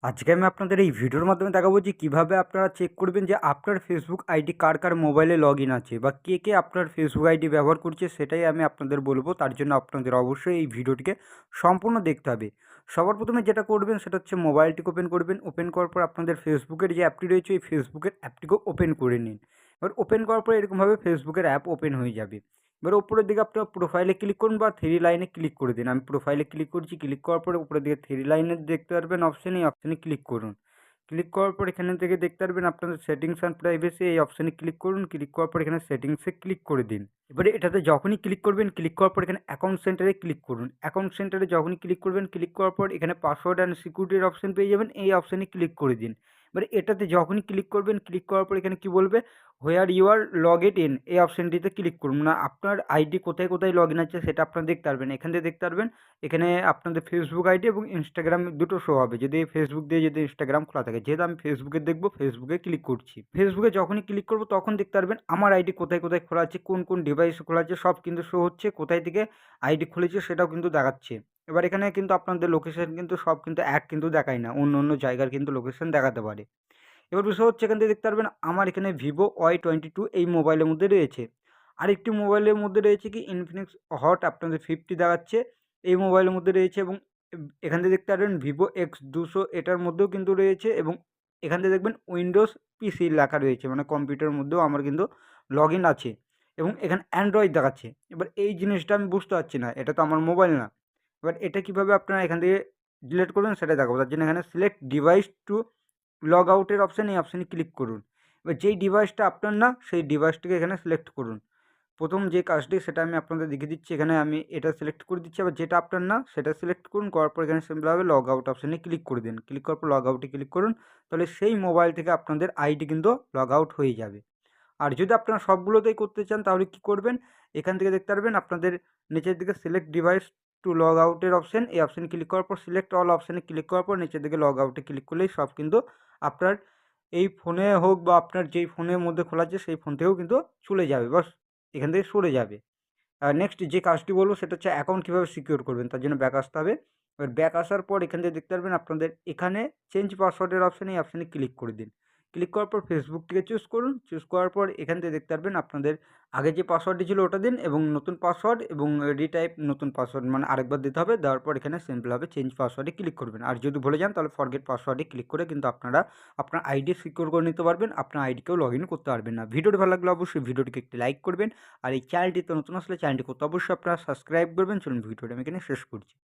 আজকে আমি আপনাদের এই ভিডিওর মাধ্যমে দেখাবো যে কীভাবে আপনারা চেক করবেন যে আপনার ফেসবুক আইডি কার কার মোবাইলে লগ ইন আছে বা কে কে আপনার ফেসবুক আইডি ব্যবহার করছে সেটাই আমি আপনাদের বলবো। তার জন্য আপনাদের অবশ্যই এই ভিডিওটিকে সম্পূর্ণ দেখতে হবে। সবার প্রথমে যেটা করবেন সেটা হচ্ছে মোবাইলটিকে ওপেন করবেন। ওপেন করার পর আপনাদের ফেসবুকের যে অ্যাপটি রয়েছে এই ফেসবুকের অ্যাপটিকে ওপেন করে নিন। এবার ওপেন করার পর এরকমভাবে ফেসবুকের অ্যাপ ওপেন হয়ে যাবে। এবার উপরের দিকে আপনার প্রোফাইলে ক্লিক করুন বা থ্রি লাইনে ক্লিক করে দিন। আমি প্রোফাইলে ক্লিক করছি। ক্লিক করার পরে উপরের দিকে থ্রি লাইনে দেখতে পারবেন অপশান, এই অপশানে ক্লিক করুন। ক্লিক করার পর এখানে থেকে দেখতে পারবেন আপনাদের সেটিংস অ্যান্ড প্রাইভেসি, এই অপশানে ক্লিক করুন। ক্লিক করার পর এখানে সেটিংসে ক্লিক করে দিন। এবারে এটাতে যখনই ক্লিক করবেন, ক্লিক করার পর এখানে অ্যাকাউন্ট সেন্টারে ক্লিক করুন। অ্যাকাউন্ট সেন্টারে যখনই ক্লিক করবেন, ক্লিক করার পর এখানে পাসওয়ার্ড অ্যান্ড সিকিউরিটির অপশান পেয়ে যাবেন। এই অপশানে ক্লিক করে দিন। এবারে এটাতে যখনই ক্লিক করবেন, ক্লিক করার পর এখানে কি বলবে, where you are logged in, এই অপশানটিতে ক্লিক করুন। না আপনার আইডি কোথায় কোথায় লগ ইন আছে সেটা আপনারা দেখতে পারবেন। এখান থেকে দেখতে পারবেন এখানে আপনাদের ফেসবুক আইডি এবং ইনস্টাগ্রাম দুটো শো হবে যদি ফেসবুক দিয়ে যদি ইনস্টাগ্রাম খোলা থাকে। যেহেতু আমি ফেসবুকে দেখবো, ফেসবুকে ক্লিক করছি। ফেসবুকে যখনই ক্লিক করবো তখন দেখতে পারবেন আমার আইডি কোথায় কোথায় খোলা আছে, কোন কোন ডিভাইসে খোলা আছে সব কিন্তু শো হচ্ছে। কোথায় থেকে আইডি খুলেছে সেটাও কিন্তু দেখাচ্ছে। এবার এখানে কিন্তু আপনাদের লোকেশন কিন্তু সব কিন্তু এক কিন্তু দেখায় না, অন্য অন্য জায়গার কিন্তু লোকেশন দেখাতে পারে। এবার বিষয় হচ্ছে এখান থেকে দেখতে পারবেন আমার এখানে ভিভো Y22 এই মোবাইলের মধ্যে রয়েছে। আরেকটি মোবাইলের মধ্যে রয়েছে কি ইনফিনিক্স হট আপনাদের 50 দেখাচ্ছে, এই মোবাইলের মধ্যে রয়েছে। এবং এখান থেকে দেখতে পারবেন ভিভো X200 এটার মধ্যেও কিন্তু রয়েছে। এবং এখান থেকে দেখবেন উইন্ডোজ পিসি লেখা রয়েছে, মানে কম্পিউটারের মধ্যেও আমার কিন্তু লগ ইন আছে। এবং এখানে অ্যান্ড্রয়েড দেখাচ্ছে। এবার এই জিনিসটা আমি বুঝতে পারছি না, এটা তো আমার মোবাইল না। এবার এটা কীভাবে আপনারা এখান থেকে ডিলিট করবেন সেটা দেখাবো। তার জন্য এখানে সিলেক্ট ডিভাইস টু লগ আউটের অপশান, এই অপশানে ক্লিক করুন। এবার যেই ডিভাইসটা আপনার না সেই ডিভাইসটিকে এখানে সিলেক্ট করুন। প্রথম যে কাজটি সেটা আমি আপনাদের দেখিয়ে দিচ্ছি। এখানে আমি এটা সিলেক্ট করে দিচ্ছি। আবার যেটা আপনার না সেটা সিলেক্ট করুন। করার পর এখানে সিম্পলভাবে লগ আউট অপশানে ক্লিক করে দিন। ক্লিক করার পর লগ আউটে ক্লিক করুন। তাহলে সেই মোবাইল থেকে আপনাদের আইডি কিন্তু লগ আউট হয়ে যাবে। আর যদি আপনারা সবগুলোতেই করতে চান তাহলে কী করবেন, এখান থেকে দেখতে পারবেন আপনাদের নিচের দিকে সিলেক্ট ডিভাইস টু লগ আউটের অপশান, এই অপশানে ক্লিক করার পর সিলেক্ট অল অপশানে ক্লিক করার পর নিচের দিকে লগ আউটে ক্লিক করলেই সব কিন্তু আপনার এই ফোনে হোক বা আপনার যেই ফোনের মধ্যে খোলা আছে সেই ফোন থেকেও কিন্তু চলে যাবে, বাস এখান থেকে সরে যাবে। আর নেক্সট যে কাজটি বলবো সেটা হচ্ছে অ্যাকাউন্ট কীভাবে সিকিউর করবেন, তার জন্য ব্যাক আসতে হবে। এবার ব্যাক আসার পর এখান থেকে দেখতে পারবেন আপনাদের এখানে চেঞ্জ পাসওয়ার্ডের অপশানে, এই অপশানে ক্লিক করে দিন। ক্লিক করার পর ফেসবুকটিকে চুজ করুন। চুজ করার পর এখান থেকে দেখতে পারবেন আপনাদের আগে যে পাসওয়ার্ডটি ছিল ওটা দিন এবং নতুন পাসওয়ার্ড এবং রিটাইপ নতুন পাসওয়ার্ড মানে আরেকবার দিতে হবে। দেওয়ার পর এখানে সিম্পলভাবে চেঞ্জ পাসওয়ার্ডে ক্লিক করবেন। আর যদি ভুলে যান তাহলে ফরগেট পাসওয়ার্ডে ক্লিক করে কিন্তু আপনারা আপনার আইডি সিকিউর করে নিতে পারবেন। আপনার আইডিকেও লগ ইন করতে পারবেন না। ভিডিওটি ভালো লাগলে অবশ্যই ভিডিওটিকে একটি লাইক করবেন। আর এই চ্যানেলটিতে নতুন আসলে চ্যানেলটি করতে অবশ্যই আপনারা সাবস্ক্রাইব করবেন। চলুন ভিডিওটি আমি এখানে শেষ করছি।